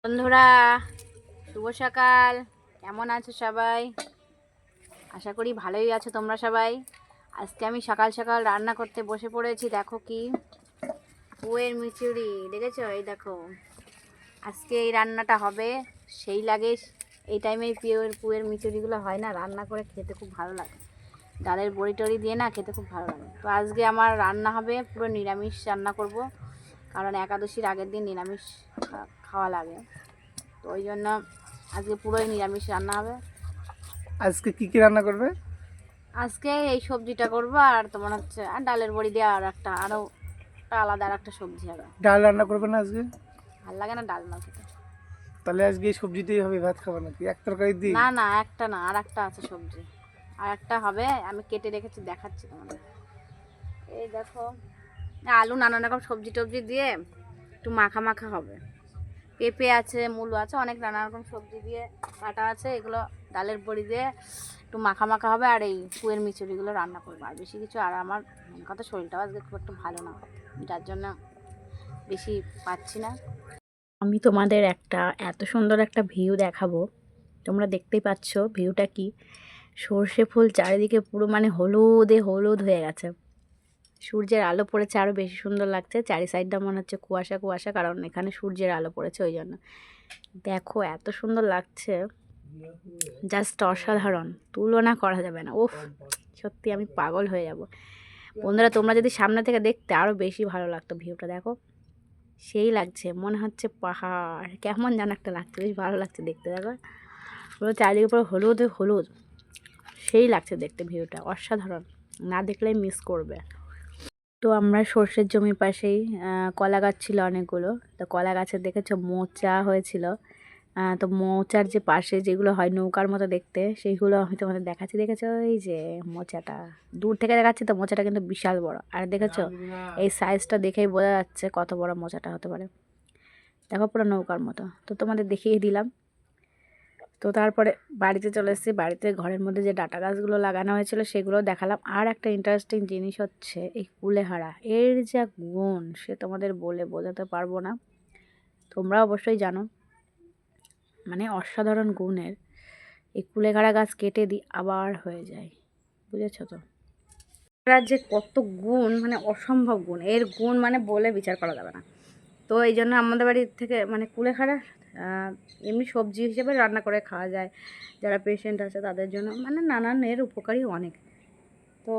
বন্ধুরা, শুভ সকাল। কেমন আছো সবাই? আশা করি ভালোই আছো তোমরা সবাই। আজকে আমি সকাল সকাল রান্না করতে বসে পড়েছি। দেখো কি পুয়ের মিচুড়ি, দেখেছো? এই দেখো, আজকে এই রান্নাটা হবে। সেই লাগে এই টাইমে পুয়ের মিচুড়িগুলো হয় না, রান্না করে খেতে খুব ভালো লাগে। ডালের বড়ি টড়ি দিয়ে না খেতে খুব ভালো লাগে। তো আজকে আমার রান্না হবে পুরো নিরামিষ রান্না করব, কারণ একাদশীর আগের দিন নিরামিষ খাওয়া লাগে। তো ওই জন্য আজকে পুরোই নিরামিষ রান্না হবে। আজকে কি কি রান্না করবে? আজকে এই সবজিটা করবো, আর তোমার হচ্ছে আর ডালের বড়ি দিয়ে আর একটা আলাদা আর একটা সবজি হবে। ডাল রান্না করবে না আজকে? ভাল লাগে না ডাল না খেতে। তাহলে আজকে এই সবজি দিয়েই হবে, ভাত খাবে নাকি এক তরকারি দিয়ে? না না, একটা না, আর একটা আছে সবজি, আর একটা হবে। আমি কেটে রেখেছি, দেখাচ্ছি তোমাদের। এই দেখো, আলু নানান রকম সবজি টবজি দিয়ে একটু মাখা মাখা হবে। পেঁপে আছে, মূলো আছে, অনেক নানা রকম সবজি দিয়ে কাটা আছে। এগুলো ডালের বড়ি দিয়ে একটু মাখা মাখা হবে, আর এই পুয়ের মিচুড়িগুলো রান্না করবো। আর বেশি কিছু, আর আমার মেন কথা শরীরটাও আজকে খুব একটা ভালো না, যার জন্য বেশি পাচ্ছি না। আমি তোমাদের এত সুন্দর একটা ভিউ দেখাবো। তোমরা দেখতেই পাচ্ছ ভিউটা কি। সর্ষে ফুল চারিদিকে পুরো মানে হলুদে হলুদ হয়ে গেছে। সূর্যের আলো পড়েছে, আরও বেশি সুন্দর লাগছে। চারি সাইডটা মনে হচ্ছে কুয়াশা কুয়াশা, কারণ এখানে সূর্যের আলো পড়েছে ওই জন্য। দেখো এত সুন্দর লাগছে, জাস্ট অসাধারণ, তুলনা করা যাবে না। ওফ, সত্যি আমি পাগল হয়ে যাব। বন্ধুরা, তোমরা যদি সামনে থেকে দেখতে আরও বেশি ভালো লাগতো। ভিউটা দেখো, সেই লাগছে, মনে হচ্ছে পাহাড়, কেমন যেন একটা লাগছে, বেশ ভালো লাগছে দেখতে। দেখো পুরো চারিদিকে পুরো হলুদ হলুদ, সেই লাগছে দেখতে। ভিউটা অসাধারণ, না দেখলেই মিস করবে। তো আমরা সর্ষের জমির পাশেই কলা গাছ ছিল অনেকগুলো। তো কলা গাছের দেখেছো মোচা হয়েছিল। তো মোচার যে পাশে যেগুলো হয় নৌকার মতো দেখতে, সেইগুলো আমি তোমাদের দেখাচ্ছি। দেখেছো এই যে মোচাটা, দূর থেকে দেখাচ্ছি তো, মোচাটা কিন্তু বিশাল বড়। আর দেখেছো এই সাইজটা দেখেই বোঝা যাচ্ছে কত বড় মোচাটা হতে পারে। দেখো পুরো নৌকার মতো। তো তোমাদের দেখিয়ে দিলাম। তো তারপরে বাড়িতে চলে এসেছি। বাড়িতে ঘরের মধ্যে যে ডাটা গাছগুলো লাগানো হয়েছিল সেগুলো দেখালাম। আর একটা ইন্টারেস্টিং জিনিস হচ্ছে এই কুলেখাড়া, এর যা গুণ সে তোমাদের বলে বোঝাতে পারবো না। তোমরা অবশ্যই জানো, মানে অসাধারণ গুণের। এই কুলেখাড়া গাছ কেটে দিই আবার হয়ে যায়, বুঝেছো তো? এর যে কত গুণ, মানে অসম্ভব গুণ, এর গুণ মানে বলে বিচার করা যাবে না। তো এই জন্য আমাদের বাড়ি থেকে মানে কুলেখাড়া এমনি সবজি হিসেবে রান্না করে খাওয়া যায়। যারা পেশেন্ট আছে তাদের জন্য মানে নানান এর উপকারী অনেক। তো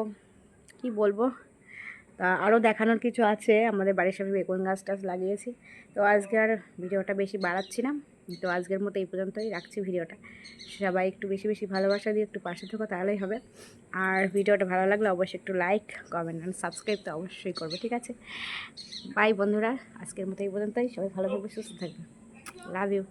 কি বলবো, তা আরও দেখানোর কিছু আছে। আমাদের বাড়ির সামনে বেগুন গাছ টাছ লাগিয়েছি। তো আজকে আর ভিডিওটা বেশি বাড়াচ্ছি না। তো আজকের মতো এই পর্যন্তই রাখছি ভিডিওটা। সবাই একটু বেশি বেশি ভালোবাসা দিয়ে একটু পাশে থাকো, তাহলেই হবে। আর ভিডিওটা ভালো লাগলে অবশ্যই একটু লাইক, কমেন্ট আর সাবস্ক্রাইব তো অবশ্যই করবে, ঠিক আছে? বাই বন্ধুরা, আজকের মতো এই পর্যন্তই। সবাই ভালো থাকবে, সুস্থ থাকবে। Love you.